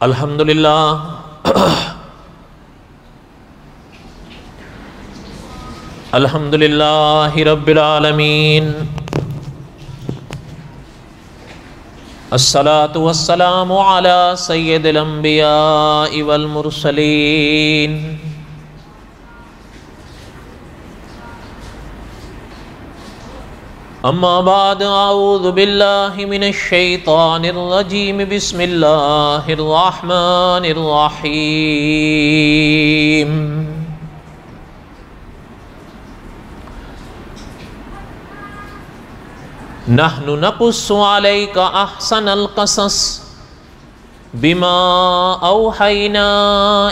الحمدللہ رب العالمین، الصلاة والسلام علی سید الانبیاء والمرسلین، اما بعد، اعوذ باللہ من الشیطان الرجیم، بسم اللہ الرحمن الرحیم۔ نحن نقص علیک احسن القصص بما اوحینا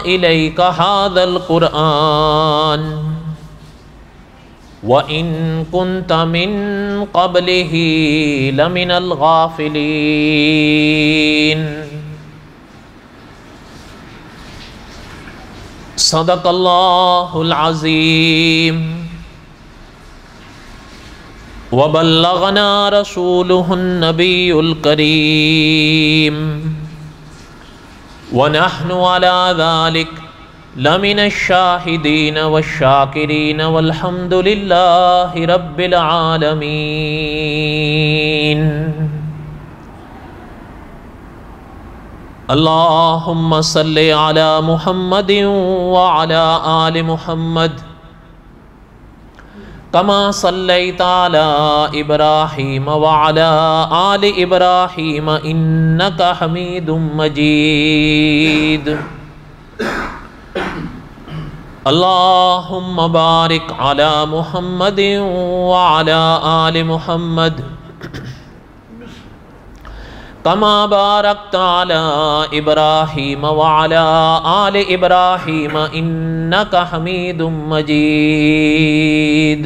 الیک ھذا القرآن وَإِن كُنْتَ مِن قَبْلِهِ لَمِنَ الْغَافِلِينَ۔ صدق اللہ العظیم وبلغنا رسولہ النبی الکریم ونحن علی ذلک لمن الشاہدین والشاکرین والحمد للہ رب العالمین۔ اللہم صلی علی محمد وعلی آل محمد کما صلیت علی ابراہیم وعلی آل ابراہیم انک حمید مجید۔ اللہم بارک علی محمد وعلی آل محمد کما بارکت علی ابراہیم وعلی آل ابراہیم انک حمید مجید۔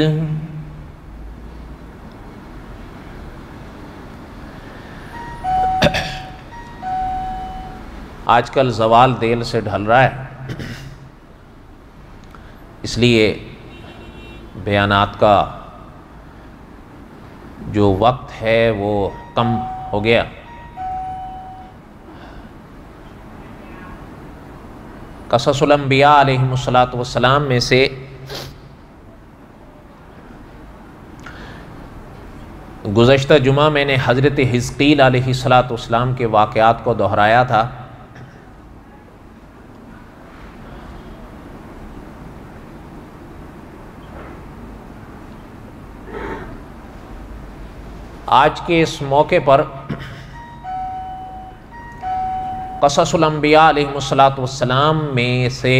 آج کل زوال دیر سے ڈھل رہا ہے، اس لیے بیانات کا جو وقت ہے وہ کم ہو گیا۔ قصص الانبیاء علیہم الصلاۃ میں سے گزشتہ جمعہ میں نے حضرت حزقیل علیہ السلام کے واقعات کو دہرایا تھا۔ آج کے اس موقع پر قصص الانبیاء علیہم السلام میں سے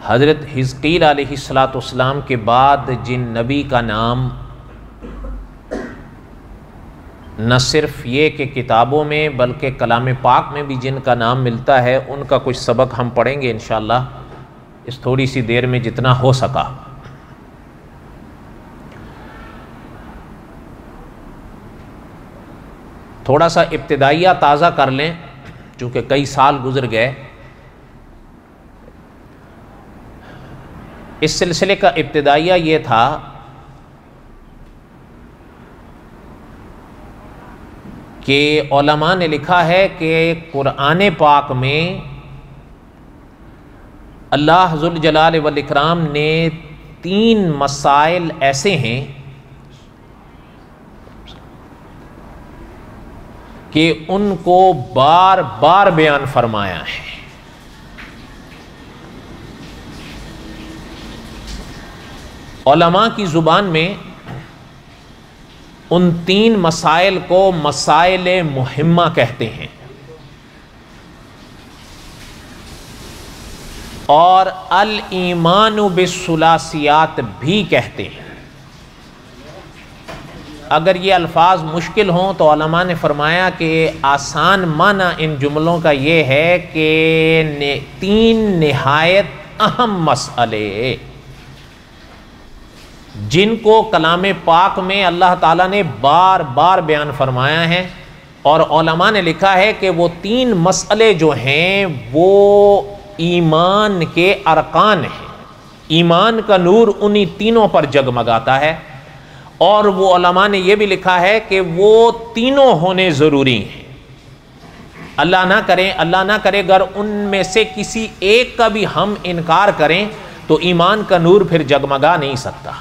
حضرت حزقیل علیہ السلام کے بعد جن نبی کا نام نہ صرف یہ کہ کتابوں میں بلکہ کلام پاک میں بھی جن کا نام ملتا ہے، ان کا کچھ سبق ہم پڑھیں گے انشاءاللہ اس تھوڑی سی دیر میں جتنا ہو سکا۔ تھوڑا سا ابتدائیہ تازہ کر لیں چونکہ کئی سال گزر گئے۔ اس سلسلے کا ابتدائیہ یہ تھا کہ علماء نے لکھا ہے کہ قرآن پاک میں اللہ ذوالجلال والاکرام نے 3 مسائل ایسے ہیں کہ ان کو بار بار بیان فرمایا ہے۔ علماء کی زبان میں ان 3 مسائل کو مسائل مہمہ کہتے ہیں، اور الایمان بالثلاثیات بھی کہتے ہیں۔ اگر یہ الفاظ مشکل ہوں تو علماء نے فرمایا کہ آسان معنی ان جملوں کا یہ ہے کہ 3 نہایت اہم مسئلے جن کو کلام پاک میں اللہ تعالیٰ نے بار بار بیان فرمایا ہے، اور علماء نے لکھا ہے کہ وہ 3 مسئلے جو ہیں وہ ایمان کے ارکان ہیں۔ ایمان کا نور انہی تینوں پر جگمگاتا ہے، اور وہ علماء نے یہ بھی لکھا ہے کہ وہ تینوں ہونے ضروری ہیں۔ اللہ نہ کرے اگر ان میں سے کسی ایک کا بھی ہم انکار کریں تو ایمان کا نور پھر جگمگا نہیں سکتا۔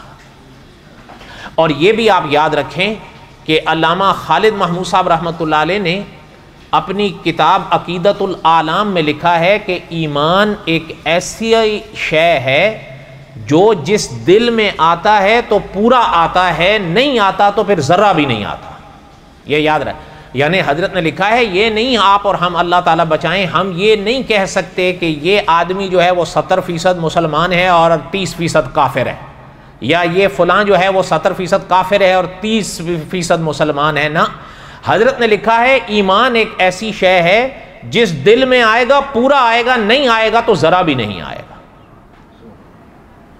اور یہ بھی آپ یاد رکھیں کہ علامہ خالد محمود صاحب رحمۃ اللہ علیہ نے اپنی کتاب عقیدۃ العالم میں لکھا ہے کہ ایمان ایک ایسی شے ہے جو جس دل میں آتا ہے تو پورا آتا ہے، نہیں آتا تو پھر ذرہ بھی نہیں آتا۔ یہ یاد رکھیں، یعنی حضرت نے لکھا ہے یہ نہیں آپ اور ہم اللہ تعالیٰ بچائیں، ہم یہ نہیں کہہ سکتے کہ یہ آدمی جو ہے وہ 70% مسلمان ہے اور 30% کافر ہے، یا یہ فلاں جو ہے وہ 70% کافر ہے اور 30% مسلمان ہے۔ نہ، حضرت نے لکھا ہے ایمان ایک ایسی شے ہے جس دل میں آئے گا پورا آئے گا، نہیں آئے گا تو ذرا بھی نہیں آئے گا۔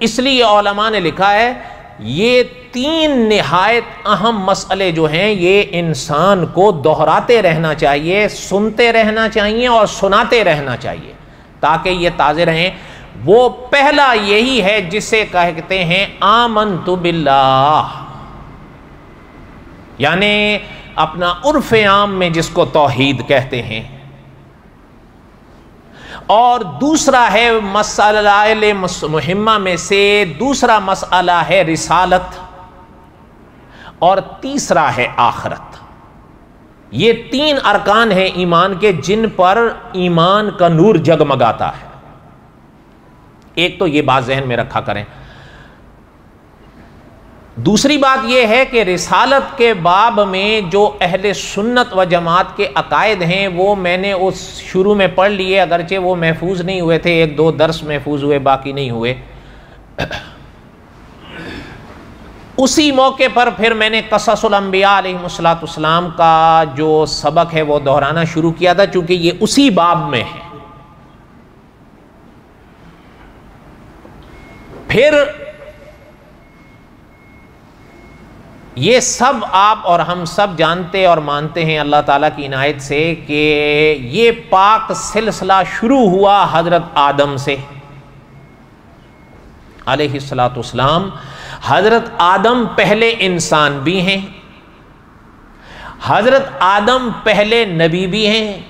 اس لیے علماء نے لکھا ہے یہ 3 نہایت اہم مسئلے جو ہیں یہ انسان کو دہراتے رہنا چاہیے، سنتے رہنا چاہیے اور سناتے رہنا چاہیے تاکہ یہ تازے رہیں۔ وہ پہلا یہی ہے جسے کہتے ہیں آمنت باللہ، یعنی اپنا عرف عام میں جس کو توحید کہتے ہیں۔ اور دوسرا ہے مسائل مہمہ میں سے دوسرا مسئلہ ہے رسالت، اور تیسرا ہے آخرت۔ یہ 3 ارکان ہیں ایمان کے جن پر ایمان کا نور جگمگاتا ہے۔ ایک تو یہ بات ذہن میں رکھا کریں۔ دوسری بات یہ ہے کہ رسالت کے باب میں جو اہل سنت و جماعت کے عقائد ہیں وہ میں نے اس شروع میں پڑھ لیے، اگرچہ وہ محفوظ نہیں ہوئے تھے، 1-2 درس محفوظ ہوئے، باقی نہیں ہوئے۔ اسی موقع پر پھر میں نے قصص الانبیاء علیہم السلام کا جو سبق ہے وہ دہرانا شروع کیا تھا، چونکہ یہ اسی باب میں ہے۔ پھر یہ سب آپ اور ہم سب جانتے اور مانتے ہیں اللہ تعالیٰ کی عنایت سے کہ یہ پاک سلسلہ شروع ہوا حضرت آدم سے علیہ السلام۔ حضرت آدم پہلے انسان بھی ہیں، حضرت آدم پہلے نبی بھی ہیں،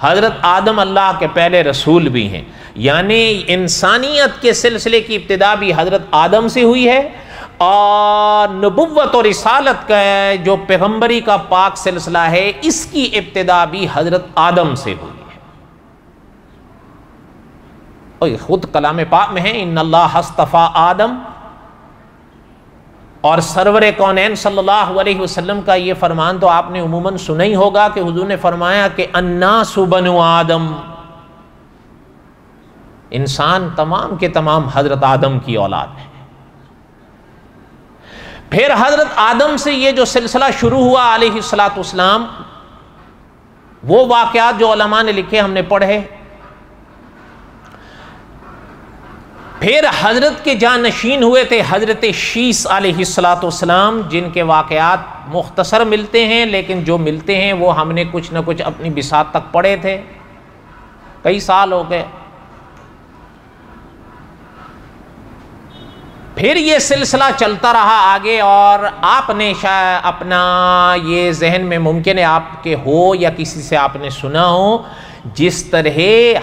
حضرت آدم اللہ کے پہلے رسول بھی ہیں، یعنی انسانیت کے سلسلے کی ابتدا بھی حضرت آدم سے ہوئی ہے، اور نبوت اور رسالت کا جو پیغمبری کا پاک سلسلہ ہے اس کی ابتدا بھی حضرت آدم سے ہوئی ہے۔ اور خود کلام پاک میں ہے ان اللہ اصطفیٰ آدم، اور سرور کونین صلی اللہ علیہ وسلم کا یہ فرمان تو آپ نے عموماً سنا ہی ہوگا کہ حضور نے فرمایا کہ الناس بنو آدم، انسان تمام کے تمام حضرت آدم کی اولاد ہیں۔ پھر حضرت آدم سے یہ جو سلسلہ شروع ہوا علیہ السلام، وہ واقعات جو علماء نے لکھے ہم نے پڑھے۔ پھر حضرت کے جانشین ہوئے تھے حضرت شیس علیہ السلام، جن کے واقعات مختصر ملتے ہیں، لیکن جو ملتے ہیں وہ ہم نے کچھ نہ کچھ اپنی بساط تک پڑھے تھے، کئی سال ہو گئے۔ پھر یہ سلسلہ چلتا رہا آگے، اور آپ نے شاید اپنا یہ ذہن میں ممکن ہے آپ کے ہو یا کسی سے آپ نے سنا ہو، جس طرح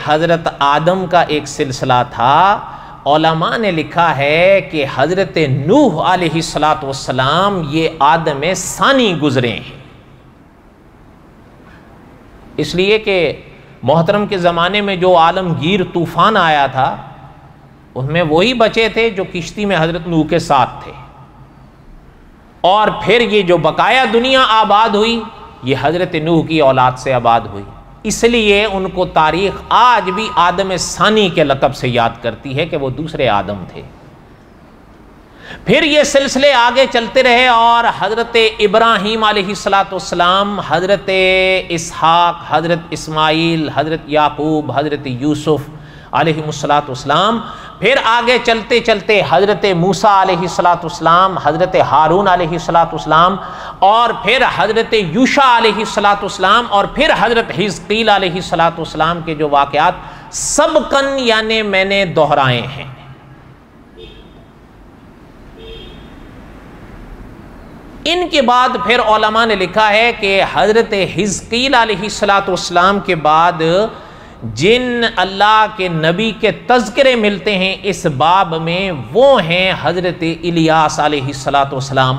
حضرت آدم کا ایک سلسلہ تھا، علماء نے لکھا ہے کہ حضرت نوح علیہ السلام یہ آدم ثانی گزرے ہیں، اس لیے کہ محترم کے زمانے میں جو عالمگیر طوفان آیا تھا ان میں وہی بچے تھے جو کشتی میں حضرت نوح کے ساتھ تھے، اور پھر یہ جو بقایا دنیا آباد ہوئی یہ حضرت نوح کی اولاد سے آباد ہوئی، اس لیے ان کو تاریخ آج بھی آدم ثانی کے لقب سے یاد کرتی ہے کہ وہ دوسرے آدم تھے۔ پھر یہ سلسلے آگے چلتے رہے، اور حضرت ابراہیم علیہ السلام، حضرت اسحاق، حضرت اسماعیل، حضرت یعقوب، حضرت یوسف علیہ السلام، پھر آگے چلتے چلتے حضرت موسیٰ علیہ السلام، حضرت ہارون علیہ السلام، اور پھر حضرت یوشع علیہ السلام، اور پھر حضرت حزقیل علیہ السلام کے جو واقعات سبقاً یعنی میں نے دہرائے ہیں۔ ان کے بعد پھر علماء نے لکھا ہے کہ حضرت حزقیل علیہ السلام کے بعد جن اللہ کے نبی کے تذکرے ملتے ہیں اس باب میں وہ ہیں حضرت الیاس علیہ السلام۔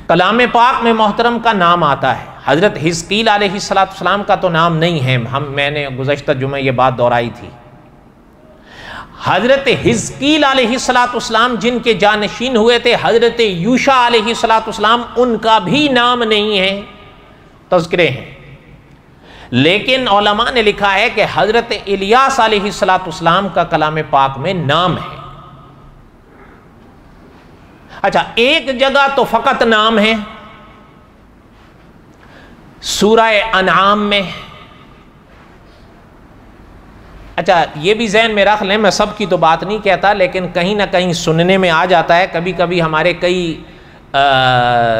کلام پاک میں محترم کا نام آتا ہے، حضرت حزقیل علیہ السلام کا تو نام نہیں ہے، میں نے گزشتہ جمعہ یہ بات دہرائی تھی۔ حضرت حزقیل علیہ السلام جن کے جانشین ہوئے تھے حضرت یوشع علیہ السلام، ان کا بھی نام نہیں ہے، تذکرے ہیں، لیکن علماء نے لکھا ہے کہ حضرت الیاس علیہ السلام کا کلام پاک میں نام ہے۔ اچھا، ایک جگہ تو فقط نام ہے، سورہ انعام میں۔ اچھا، یہ بھی ذہن میں رکھ لیں، میں سب کی تو بات نہیں کہتا، لیکن کہیں نہ کہیں سننے میں آ جاتا ہے، کبھی کبھی ہمارے کئی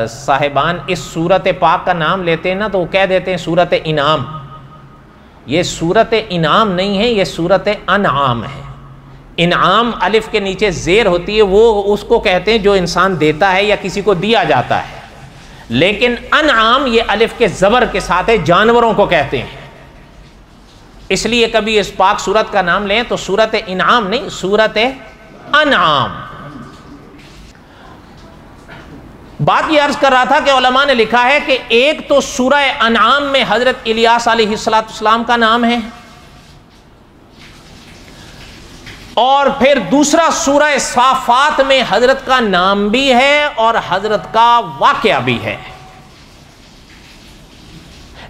صاحبان اس سورت پاک کا نام لیتے ہیں نا تو وہ کہہ دیتے ہیں سورت انعام۔ یہ سورت انعام نہیں ہے، یہ سورت انعام ہے۔ انعام الف کے نیچے زیر ہوتی ہے، وہ اس کو کہتے ہیں جو انسان دیتا ہے یا کسی کو دیا جاتا ہے، لیکن انعام یہ الف کے زبر کے ساتھ ہے، جانوروں کو کہتے ہیں۔ اس لیے کبھی اس پاک سورت کا نام لیں تو سورت انعام نہیں، سورت انعام۔ بات یہ عرض کر رہا تھا کہ علماء نے لکھا ہے کہ ایک تو سورہ انعام میں حضرت الیاس علیہ السلام کا نام ہے، اور پھر دوسرا سورہ صافات میں حضرت کا نام بھی ہے اور حضرت کا واقعہ بھی ہے،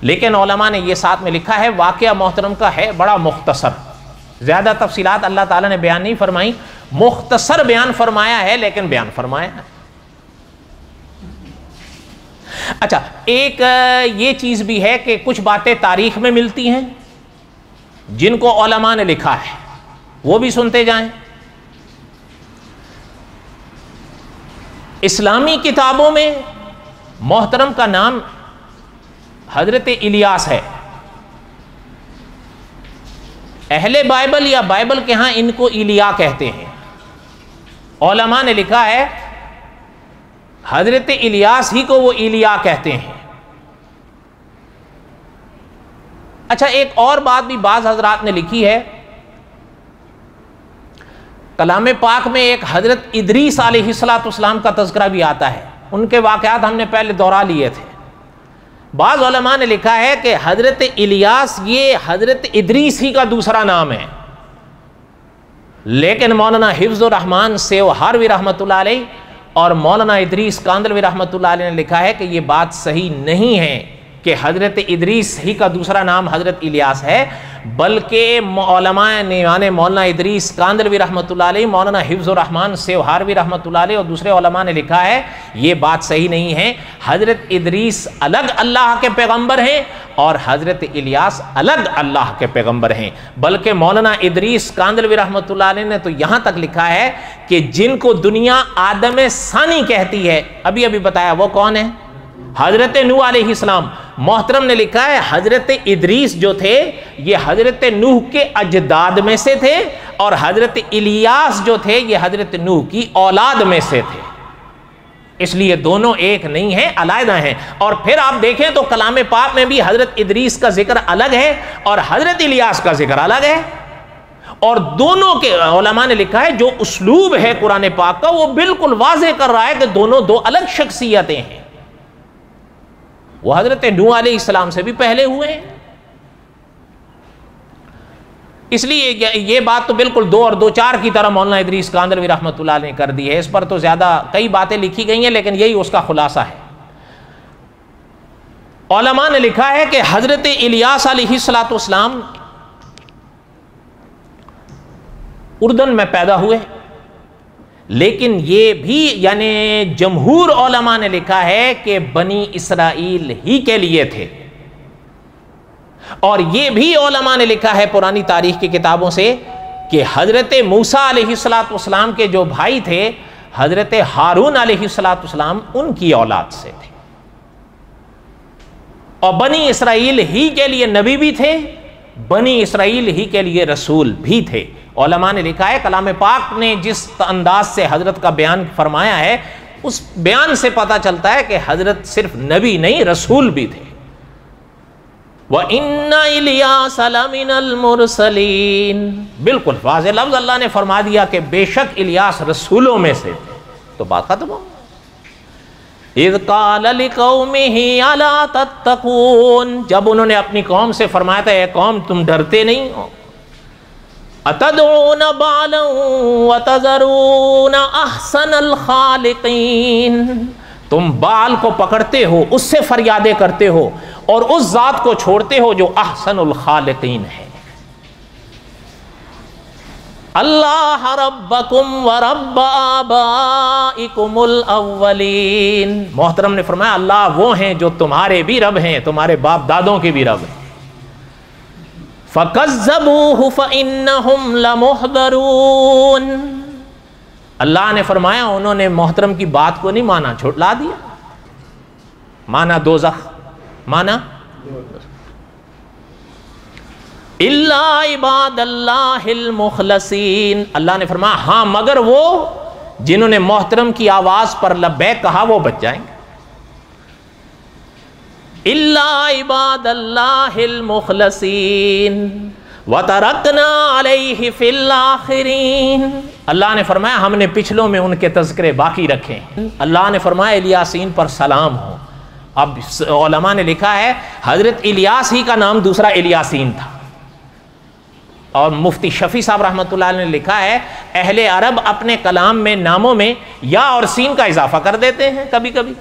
لیکن علماء نے یہ ساتھ میں لکھا ہے واقعہ محترم کا ہے بڑا مختصر، زیادہ تفصیلات اللہ تعالیٰ نے بیان نہیں فرمائی، مختصر بیان فرمایا ہے لیکن بیان فرمایا ہے۔ اچھا، ایک یہ چیز بھی ہے کہ کچھ باتیں تاریخ میں ملتی ہیں جن کو علماء نے لکھا ہے، وہ بھی سنتے جائیں۔ اسلامی کتابوں میں محترم کا نام حضرت الیاس ہے، اہل بائبل یا بائبل کے ہاں ان کو ایلیا کہتے ہیں۔ علماء نے لکھا ہے حضرت الیاس ہی کو وہ ایلیا کہتے ہیں۔ اچھا، ایک اور بات بھی بعض حضرات نے لکھی ہے، کلام پاک میں ایک حضرت ادریس علیہ السلام کا تذکرہ بھی آتا ہے، ان کے واقعات ہم نے پہلے دہرا لیے تھے۔ بعض علماء نے لکھا ہے کہ حضرت الیاس یہ حضرت ادریس ہی کا دوسرا نام ہے، لیکن مولانا حفظ الرحمان سیوہاروی رحمۃ اللہ علیہ اور مولانا ادریس کاندلوی رحمۃ اللہ علیہ نے لکھا ہے کہ یہ بات صحیح نہیں ہے کہ حضرت ادریس ہی کا دوسرا نام حضرت الیاس ہے، بلکہ علماء نے یعنی مولانا ادریس کاندلوی رحمۃ اللہ علیہ، مولانا حفظ الرحمان سیوہاروی رحمۃ اللہ علیہ اور دوسرے علماء نے لکھا ہے یہ بات صحیح نہیں ہے، حضرت ادریس الگ اللہ کے پیغمبر ہیں اور حضرت الیاس الگ اللہ کے پیغمبر ہیں، بلکہ مولانا ادریس کاندلوی رحمۃ اللہ علیہ نے تو یہاں تک لکھا ہے کہ جن کو دنیا آدم ثانی کہتی ہے، ابھی بتایا وہ کون ہے؟ حضرت نوح علیہ السلام۔ محترم نے لکھا ہے حضرت ادریس جو تھے یہ حضرت نوح کے اجداد میں سے تھے، اور حضرت الیاس جو تھے یہ حضرت نوح کی اولاد میں سے تھے، اس لیے دونوں ایک نہیں ہیں، علیحدہ ہیں۔ اور پھر آپ دیکھیں تو کلام پاک میں بھی حضرت ادریس کا ذکر الگ ہے اور حضرت الیاس کا ذکر الگ ہے، اور دونوں کے علماء نے لکھا ہے جو اسلوب ہے قرآن پاک کا وہ بالکل واضح کر رہا ہے کہ دونوں دو الگ شخصیتیں ہیں، وہ حضرت نوح علیہ السلام سے بھی پہلے ہوئے ہیں۔ اس لیے یہ بات تو بالکل دو اور دو چار کی طرح مولانا ادریس کاندلوی رحمۃ اللہ علیہ نے کر دی ہے، اس پر تو زیادہ کئی باتیں لکھی گئی ہیں لیکن یہی اس کا خلاصہ ہے۔ علماء نے لکھا ہے کہ حضرت الیاس علیہ السلام اردن میں پیدا ہوئے، لیکن یہ بھی یعنی جمہور علماء نے لکھا ہے کہ بنی اسرائیل ہی کے لیے تھے، اور یہ بھی علماء نے لکھا ہے پرانی تاریخ کی کتابوں سے کہ حضرت موسیٰ علیہ السلام کے جو بھائی تھے حضرت ہارون علیہ السلام ان کی اولاد سے تھے، اور بنی اسرائیل ہی کے لیے نبی بھی تھے، بنی اسرائیل ہی کے لیے رسول بھی تھے۔ علماء نے لکھا ہے کلام پاک نے جس انداز سے حضرت کا بیان فرمایا ہے اس بیان سے پتہ چلتا ہے کہ حضرت صرف نبی نہیں رسول بھی تھے. وَإِنَّ إِلْيَاسَ لَمِنَ الْمُرْسَلِينَ، بالکل واضح لفظ اللہ نے فرما دیا کہ بے شک الیاس رسولوں میں سے تھے. تو بات ختم ہو. اِذْ قَالَ لِقَوْمِهِ أَلَا تَتَّقُونَ، جب انہوں نے اپنی قوم سے فرمایا تھا اے قوم تم ڈرتے نہیں ہو. أَتَدْعُونَ بَعْلًا وَتَذَرُونَ أَحْسَنَ الْخَالِقِينَ، تم بعل کو پکڑتے ہو، اس سے فریادیں کرتے ہو اور اس ذات کو چھوڑتے ہو جو احسن الخالقین ہے. اللہ ربکم ورب آبائکم الاولین، محترم نے فرمایا اللہ وہ ہیں جو تمہارے بھی رب ہیں، تمہارے باپ دادوں کے بھی رب ہیں. فَكَذَّبُوهُ فَإِنَّهُمْ لَمُحْضَرُونَ، اللہ نے فرمایا انہوں نے محترم کی بات کو نہیں مانا، جھٹلا دیا. مانا دوزخ، مانا الا عباد اللہ المخلصین، اللہ نے فرمایا ہاں مگر وہ جنہوں نے محترم کی آواز پر لبیک کہا وہ بچ جائیں گے. الا عباد اللہ المخلصین وَتَرَكْنَا عَلَيْهِ فِي الْآخِرِينَ، اللہ نے فرمایا ہم نے پچھلوں میں ان کے تذکرے باقی رکھے ہیں. اللہ نے فرمایا الیاسین پر سلام ہو. اب علماء نے لکھا ہے حضرت الیاس ہی کا نام دوسرا الیاسین تھا، اور مفتی شفیع صاحب رحمۃ اللہ علیہ نے لکھا ہے اہل عرب اپنے کلام میں ناموں میں یا اور سین کا اضافہ کر دیتے ہیں کبھی کبھی.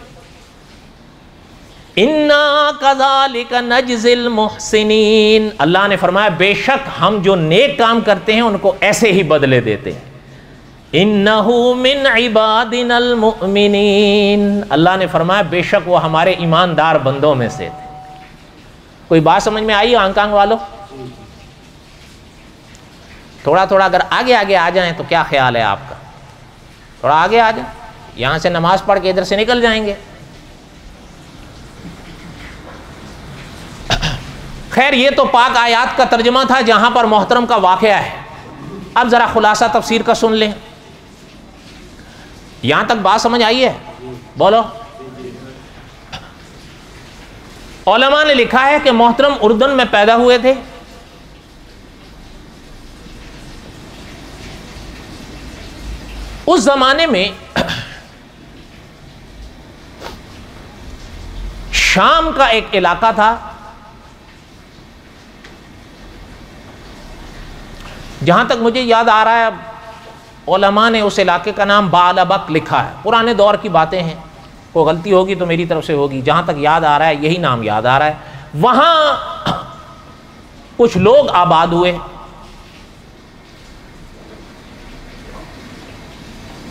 اِنَّا كَذَلِكَ نَجْزِي الْمُحْسِنِينَ، اللہ نے فرمایا بے شک ہم جو نیک کام کرتے ہیں ان کو ایسے ہی بدلے دیتے ہیں. اِنَّهُ مِنْ عِبَادِنَا الْمُؤْمِنِينَ، اللہ نے فرمایا بے شک وہ ہمارے ایماندار بندوں میں سے تھے. کوئی بات سمجھ میں آئی آنکھ آنکھ والو؟ تھوڑا تھوڑا اگر آگے آگے آ جائیں تو کیا خیال ہے آپ کا؟ تھوڑا آگے آ جائیں، یہاں سے نماز پڑھ کے ادھر سے نکل جائیں گے. خیر یہ تو پاک آیات کا ترجمہ تھا جہاں پر محترم کا واقعہ ہے. اب ذرا خلاصہ تفسیر کا سن لیں. یہاں تک بات سمجھ آئی ہے؟ بولو. علماء نے لکھا ہے کہ محترم اردن میں پیدا ہوئے تھے. اس زمانے میں شام کا ایک علاقہ تھا جہاں تک مجھے یاد آ رہا ہے علماء نے اس علاقے کا نام بعلبک لکھا ہے. پرانے دور کی باتیں ہیں، کوئی غلطی ہوگی تو میری طرف سے ہوگی. جہاں تک یاد آ رہا ہے یہی نام یاد آ رہا ہے. وہاں کچھ لوگ آباد ہوئے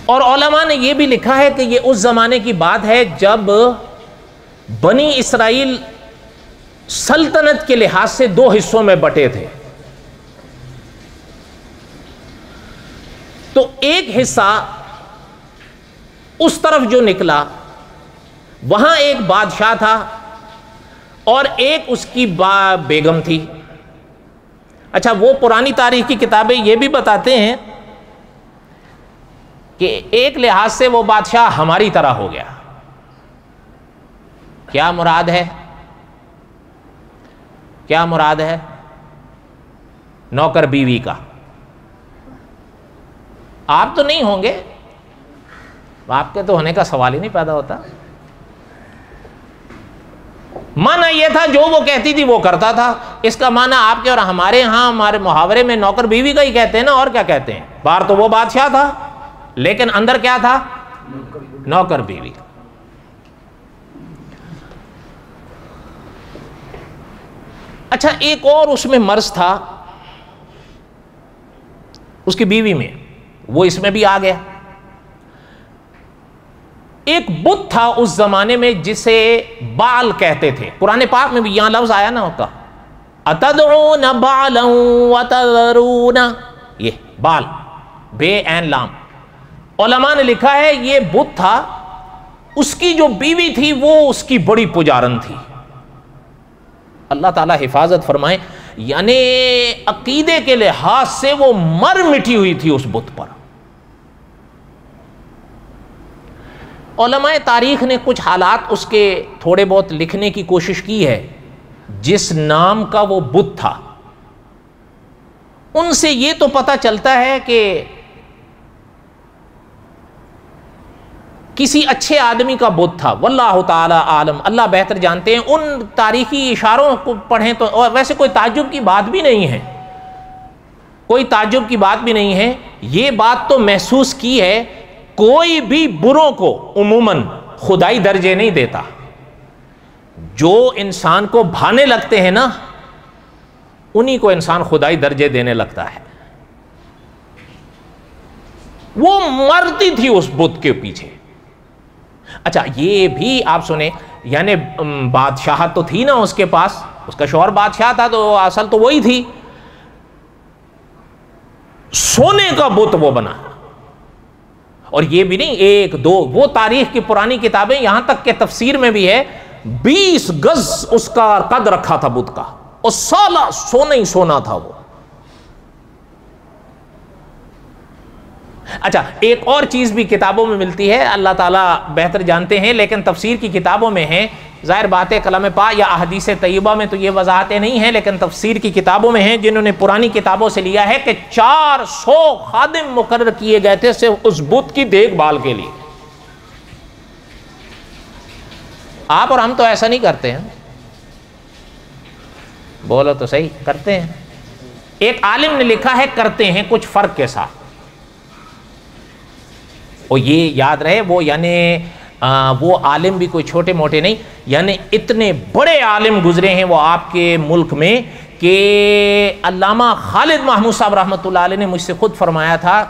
اور علماء نے یہ بھی لکھا ہے کہ یہ اس زمانے کی بات ہے جب بنی اسرائیل سلطنت کے لحاظ سے دو حصوں میں بٹے تھے. تو ایک حصہ اس طرف جو نکلا وہاں ایک بادشاہ تھا اور ایک اس کی بیگم تھی. اچھا وہ پرانی تاریخ کی کتابیں یہ بھی بتاتے ہیں کہ ایک لحاظ سے وہ بادشاہ ہماری طرح ہو گیا. کیا مراد ہے؟ کیا مراد ہے؟ نوکر بیوی کا. آپ تو نہیں ہوں گے، آپ کے تو ہونے کا سوال ہی نہیں پیدا ہوتا. معنی یہ تھا جو وہ کہتی تھی وہ کرتا تھا. اس کا معنی آپ کے اور ہمارے ہاں ہمارے محاورے میں نوکر بیوی کا ہی کہتے ہیں نا، اور کیا کہتے ہیں؟ باہر تو وہ بادشاہ تھا لیکن اندر کیا تھا؟ نوکر بیوی. اچھا ایک اور اس میں مرض تھا اس کی بیوی میں، وہ اس میں بھی آ گیا. ایک بت تھا اس زمانے میں جسے بال کہتے تھے. قرآن پاک میں بھی یہاں لفظ آیا نا ہوتا اتدعون بالا وتذرون، یہ بال بے عین لام. علماء نے لکھا ہے یہ بت تھا، اس کی جو بیوی تھی وہ اس کی بڑی پجارن تھی. اللہ تعالیٰ حفاظت فرمائے. یعنی عقیدے کے لحاظ سے وہ مر مٹی ہوئی تھی اس بت پر. علماء تاریخ نے کچھ حالات اس کے تھوڑے بہت لکھنے کی کوشش کی ہے. جس نام کا وہ بت تھا ان سے یہ تو پتہ چلتا ہے کہ کسی اچھے آدمی کا بت تھا. واللہ تعالی عالم, اللہ بہتر جانتے ہیں. ان تاریخی اشاروں کو پڑھیں تو, اور ویسے کوئی تعجب کی بات بھی نہیں ہے, کوئی تعجب کی بات بھی نہیں ہے. یہ بات تو محسوس کی ہے, کوئی بھی بروں کو عموماً خدائی درجے نہیں دیتا. جو انسان کو بھانے لگتے ہیں نا, انہی کو انسان خدائی درجے دینے لگتا ہے. وہ مرتی تھی اس بت کے پیچھے. اچھا یہ بھی آپ سنیں, یعنی بادشاہت تو تھی نا اس کے پاس, اس کا شوہر بادشاہ تھا تو اصل تو وہی تھی. سونے کا بت وہ بنا, اور یہ بھی نہیں ایک دو, وہ تاریخ کی پرانی کتابیں یہاں تک کہ تفسیر میں بھی ہے 20 گز اس کا قد رکھا تھا بت کا, اور سالہ سونا ہی سونا تھا وہ. اچھا ایک اور چیز بھی کتابوں میں ملتی ہے, اللہ تعالیٰ بہتر جانتے ہیں, لیکن تفسیر کی کتابوں میں ہے. ظاہر بات ہے کلام پاک یا احادیث طیبہ میں تو یہ وضاحتیں نہیں ہیں, لیکن تفسیر کی کتابوں میں ہیں جنہوں نے پرانی کتابوں سے لیا ہے کہ 400 خادم مقرر کیے گئے تھے صرف اس بت کی دیکھ بھال کے لیے. آپ اور ہم تو ایسا نہیں کرتے ہیں, بولو تو صحیح, کرتے ہیں. ایک عالم نے لکھا ہے کرتے ہیں کچھ فرق کے ساتھ, اور یہ یاد رہے وہ یعنی وہ عالم بھی کوئی چھوٹے موٹے نہیں, یعنی اتنے بڑے عالم گزرے ہیں وہ آپ کے ملک میں کہ علامہ خالد محمود صاحب رحمۃ اللہ علیہ نے مجھ سے خود فرمایا تھا.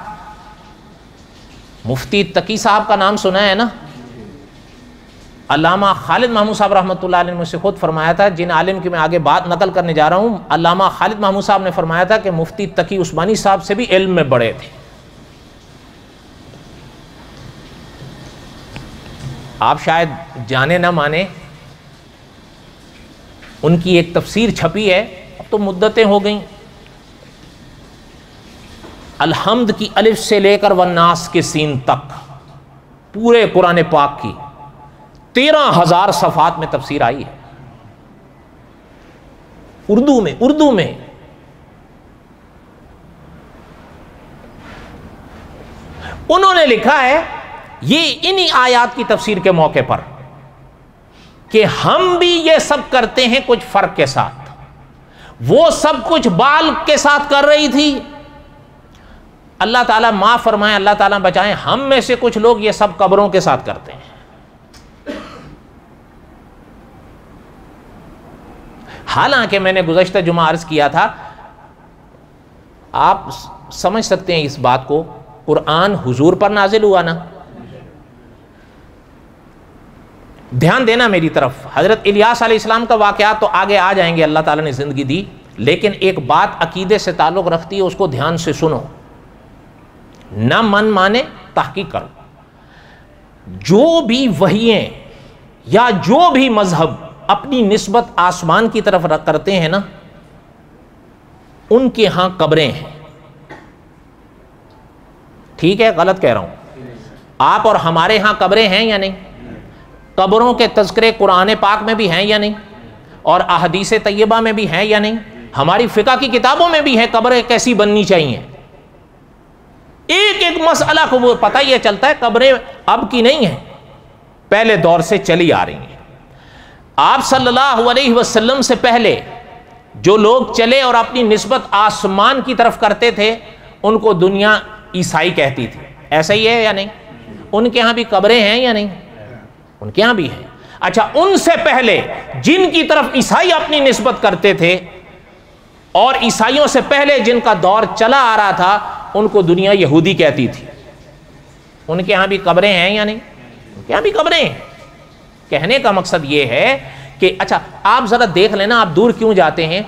مفتی تقی صاحب کا نام سنا ہے نا, علامہ خالد محمود صاحب رحمۃ اللہ علیہ نے مجھ سے خود فرمایا تھا, جن عالم کی میں آگے بات نقل کرنے جا رہا ہوں, علامہ خالد محمود صاحب نے فرمایا تھا کہ مفتی تقی عثمانی صاحب سے بھی علم میں بڑے تھے. آپ شاید جانے نہ مانے, ان کی ایک تفسیر چھپی ہے, اب تو مدتیں ہو گئیں, الحمد کی الف سے لے کر والناس کے سین تک پورے قرآن پاک کی 13,000 صفحات میں تفسیر آئی ہے, اردو میں. انہوں نے لکھا ہے یہ انہی آیات کی تفسیر کے موقع پر کہ ہم بھی یہ سب کرتے ہیں کچھ فرق کے ساتھ. وہ سب کچھ بال کے ساتھ کر رہی تھی, اللہ تعالیٰ معاف فرمائے, اللہ تعالیٰ بچائیں, ہم میں سے کچھ لوگ یہ سب قبروں کے ساتھ کرتے ہیں. حالانکہ میں نے گزشتہ جمعہ عرض کیا تھا, آپ سمجھ سکتے ہیں اس بات کو, قرآن حضور پر نازل ہوا نا, دھیان دینا میری طرف. حضرت الیاس علیہ السلام کا واقعات تو آگے آ جائیں گے, اللہ تعالیٰ نے زندگی دی, لیکن ایک بات عقیدے سے تعلق رکھتی ہے, اس کو دھیان سے سنو, نہ من مانے تحقیق کرو. جو بھی وحییں یا جو بھی مذہب اپنی نسبت آسمان کی طرف کرتے ہیں نا, ان کے ہاں قبریں ہیں. ٹھیک ہے, غلط کہہ رہا ہوں؟ آپ اور ہمارے ہاں قبریں ہیں یا نہیں؟ قبروں کے تذکرے قرآن پاک میں بھی ہیں یا نہیں, اور احادیث طیبہ میں بھی ہیں یا نہیں, ہماری فقہ کی کتابوں میں بھی ہے قبریں کیسی بننی چاہیے. ایک ایک مسئلہ کو وہ پتہ یہ چلتا ہے, قبریں اب کی نہیں ہیں, پہلے دور سے چلی آ رہی ہیں. آپ صلی اللہ علیہ وسلم سے پہلے جو لوگ چلے اور اپنی نسبت آسمان کی طرف کرتے تھے, ان کو دنیا عیسائی کہتی تھی. ایسا ہی ہے یا نہیں؟ ان کے ہاں بھی قبریں ہیں یا نہیں؟ ان کے ہاں بھی ہیں. اچھا, ان سے پہلے جن کی طرف عیسائی اپنی نسبت کرتے تھے, اور عیسائیوں سے پہلے جن کا دور چلا آ رہا تھا, ان کو دنیا یہودی کہتی تھی. ان کے ہاں بھی قبریں ہیں یا نہیں؟ ان کے ہاں بھی قبریں ہیں. کہنے کا مقصد یہ ہے کہ اچھا آپ ذرا دیکھ لینا, آپ دور کیوں جاتے ہیں.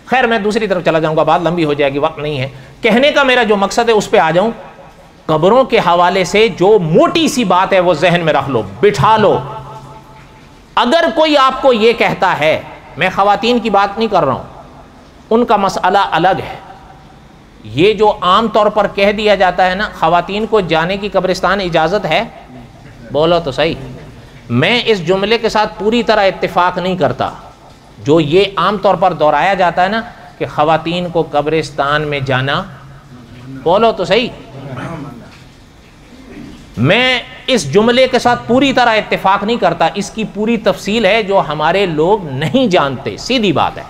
خیر میں دوسری طرف چلا جاؤں گا, بات لمبی ہو جائے گی, وقت نہیں ہے. کہنے کا میرا جو مقصد ہے اس پہ آ جاؤں. قبروں کے حوالے سے جو موٹی سی بات ہے وہ ذہن میں رکھ لو, بٹھا لو. اگر کوئی آپ کو یہ کہتا ہے, میں خواتین کی بات نہیں کر رہا ہوں, ان کا مسئلہ الگ ہے. یہ جو عام طور پر کہہ دیا جاتا ہے نا, خواتین کو جانے کی قبرستان اجازت ہے, بولو تو صحیح. میں اس جملے کے ساتھ پوری طرح اتفاق نہیں کرتا جو یہ عام طور پر دہرایا جاتا ہے نا کہ خواتین کو قبرستان میں جانا. بولو تو صحیح. میں اس جملے کے ساتھ پوری طرح اتفاق نہیں کرتا. اس کی پوری تفصیل ہے جو ہمارے لوگ نہیں جانتے. سیدھی بات ہے,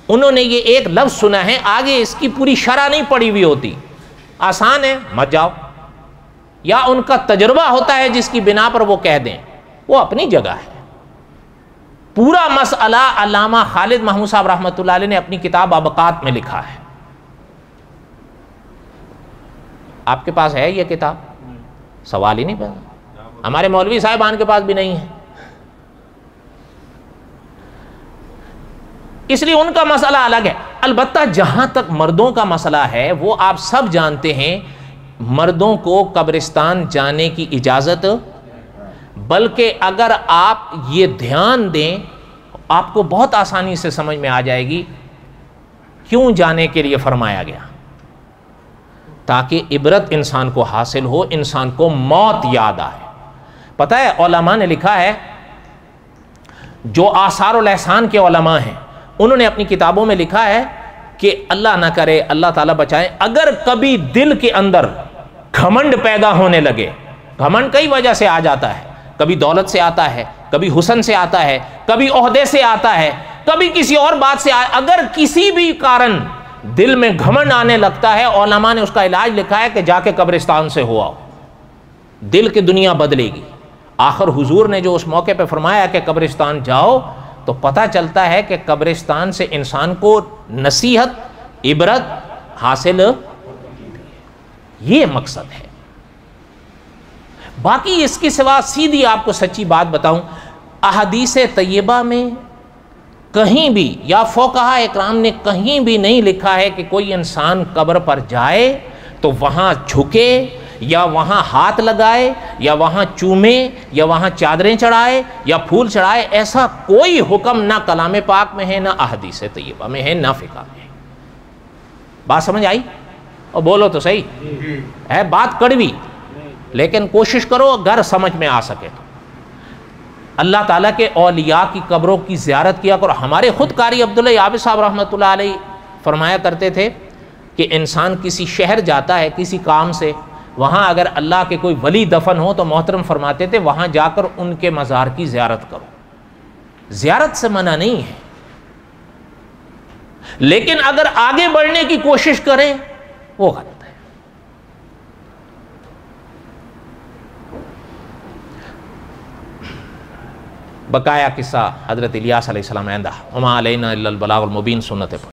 انہوں نے یہ ایک لفظ سنا ہے, آگے اس کی پوری شرح نہیں پڑی ہوئی ہوتی. آسان ہے, مت جاؤ. یا ان کا تجربہ ہوتا ہے جس کی بنا پر وہ کہہ دیں, وہ اپنی جگہ ہے. پورا مسئلہ علامہ خالد محمود صاحب رحمۃ اللہ علیہ نے اپنی کتاب ابقات میں لکھا ہے. آپ کے پاس ہے یہ کتاب؟ سوال ہی نہیں پیدا. ہمارے مولوی صاحبان کے پاس بھی نہیں ہے. اس لیے ان کا مسئلہ الگ ہے. البتہ جہاں تک مردوں کا مسئلہ ہے, وہ آپ سب جانتے ہیں مردوں کو قبرستان جانے کی اجازت, بلکہ اگر آپ یہ دھیان دیں آپ کو بہت آسانی سے سمجھ میں آ جائے گی کیوں جانے کے لیے فرمایا گیا. تاکہ عبرت انسان کو حاصل ہو, انسان کو موت یاد آئے. پتہ ہے علماء نے لکھا ہے, جو آثار الاحسان کے علماء ہیں انہوں نے اپنی کتابوں میں لکھا ہے کہ اللہ نہ کرے, اللہ تعالیٰ بچائے, اگر کبھی دل کے اندر گھمنڈ پیدا ہونے لگے. گھمنڈ کئی وجہ سے آ جاتا ہے, کبھی دولت سے آتا ہے, کبھی حسن سے آتا ہے, کبھی عہدے سے آتا ہے, کبھی کسی اور بات سے اگر کسی بھی کارن دل میں گھمنڈ آنے لگتا ہے, علماء نے اس کا علاج لکھا ہے کہ جا کے قبرستان سے ہو آؤ, دل کی دنیا بدلے گی. آخر حضور نے جو اس موقع پہ فرمایا کہ قبرستان جاؤ, تو پتہ چلتا ہے کہ قبرستان سے انسان کو نصیحت, عبرت حاصل, یہ مقصد ہے. باقی اس کی سوا سیدھی آپ کو سچی بات بتاؤں, احادیث طیبہ میں کہیں بھی یا فقہاء اکرام نے کہیں بھی نہیں لکھا ہے کہ کوئی انسان قبر پر جائے تو وہاں جھکے یا وہاں ہاتھ لگائے یا وہاں چومے یا وہاں چادریں چڑھائے یا پھول چڑھائے. ایسا کوئی حکم نہ کلام پاک میں ہے, نہ احادیث طیبہ میں ہے, نہ فقہ میں ہے. بات سمجھ آئی؟ اور بولو تو صحیح. ہے بات کڑوی, لیکن کوشش کرو اگر سمجھ میں آ سکے تو. اللہ تعالیٰ کے اولیاء کی قبروں کی زیارت کیا کرو. ہمارے خود قاری عبداللہ یابس صاحب رحمۃ اللہ علیہ فرمایا کرتے تھے کہ انسان کسی شہر جاتا ہے کسی کام سے, وہاں اگر اللہ کے کوئی ولی دفن ہو تو محترم فرماتے تھے وہاں جا کر ان کے مزار کی زیارت کرو. زیارت سے منع نہیں ہے, لیکن اگر آگے بڑھنے کی کوشش کریں وہ غلط ہے. بقایا قصہ حضرت الیاس علیہ السلام آئندہ. وما علینا الا البلاغ المبین سنت پر